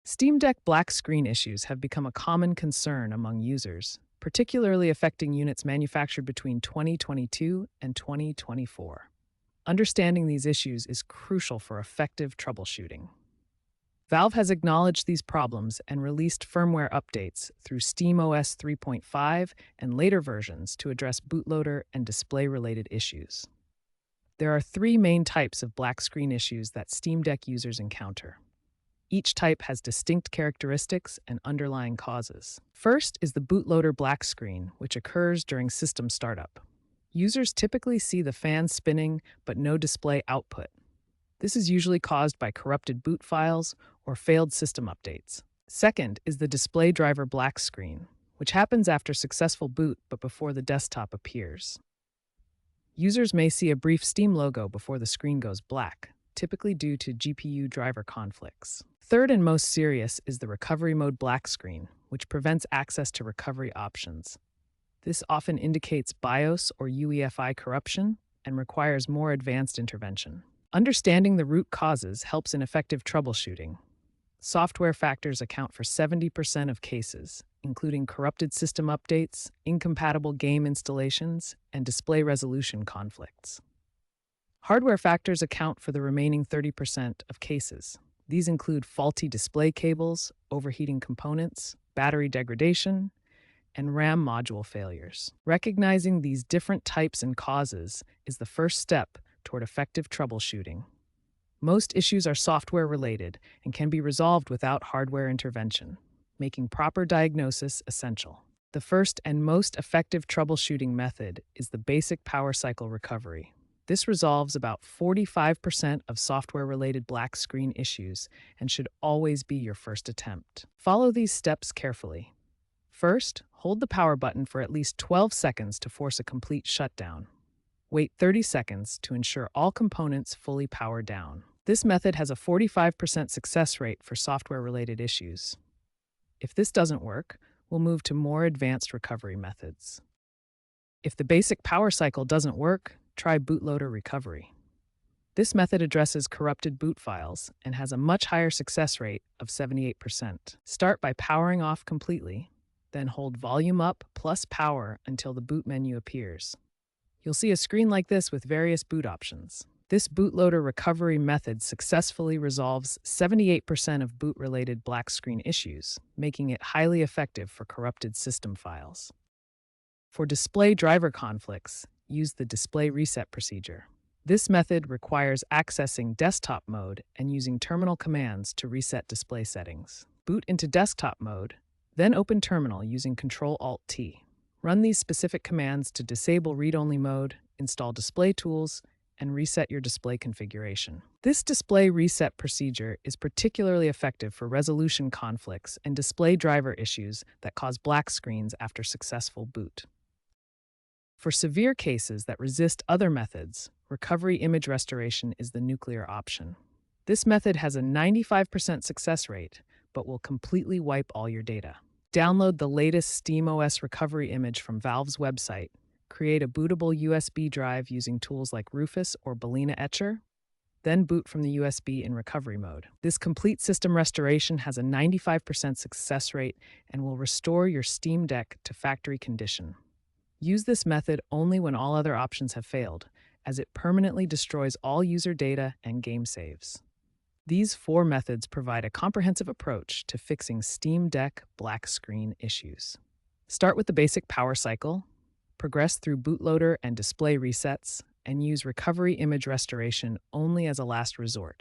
Steam Deck black screen issues have become a common concern among users, particularly affecting units manufactured between 2022 and 2024. Understanding these issues is crucial for effective troubleshooting. Valve has acknowledged these problems and released firmware updates through SteamOS 3.5 and later versions to address bootloader and display-related issues. There are three main types of black screen issues that Steam Deck users encounter. Each type has distinct characteristics and underlying causes. First is the bootloader black screen, which occurs during system startup. Users typically see the fan spinning but no display output. This is usually caused by corrupted boot files or failed system updates. Second is the display driver black screen, which happens after successful boot but before the desktop appears. Users may see a brief Steam logo before the screen goes black, typically due to GPU driver conflicts. Third and most serious is the recovery mode black screen, which prevents access to recovery options. This often indicates BIOS or UEFI corruption and requires more advanced intervention. Understanding the root causes helps in effective troubleshooting. Software factors account for 70% of cases, including corrupted system updates, incompatible game installations, and display resolution conflicts. Hardware factors account for the remaining 30% of cases. These include faulty display cables, overheating components, battery degradation, and RAM module failures. Recognizing these different types and causes is the first step toward effective troubleshooting. Most issues are software-related and can be resolved without hardware intervention, making proper diagnosis essential. The first and most effective troubleshooting method is the basic power cycle recovery. This resolves about 45% of software-related black screen issues and should always be your first attempt. Follow these steps carefully. First, hold the power button for at least 12 seconds to force a complete shutdown. Wait 30 seconds to ensure all components fully power down. This method has a 45% success rate for software-related issues. If this doesn't work, we'll move to more advanced recovery methods. If the basic power cycle doesn't work, try bootloader recovery. This method addresses corrupted boot files and has a much higher success rate of 78%. Start by powering off completely, then hold volume up plus power until the boot menu appears. You'll see a screen like this with various boot options. This bootloader recovery method successfully resolves 78% of boot-related black screen issues, making it highly effective for corrupted system files. For display driver conflicts, use the display reset procedure. This method requires accessing desktop mode and using terminal commands to reset display settings. Boot into desktop mode, then open terminal using Ctrl-Alt-T. Run these specific commands to disable read-only mode, install display tools, and reset your display configuration. This display reset procedure is particularly effective for resolution conflicts and display driver issues that cause black screens after successful boot. For severe cases that resist other methods, recovery image restoration is the nuclear option. This method has a 95% success rate, but will completely wipe all your data. Download the latest SteamOS recovery image from Valve's website, create a bootable USB drive using tools like Rufus or Balena Etcher, then boot from the USB in recovery mode. This complete system restoration has a 95% success rate and will restore your Steam Deck to factory condition. Use this method only when all other options have failed, as it permanently destroys all user data and game saves. These four methods provide a comprehensive approach to fixing Steam Deck black screen issues. Start with the basic power cycle, progress through bootloader and display resets, and use recovery image restoration only as a last resort.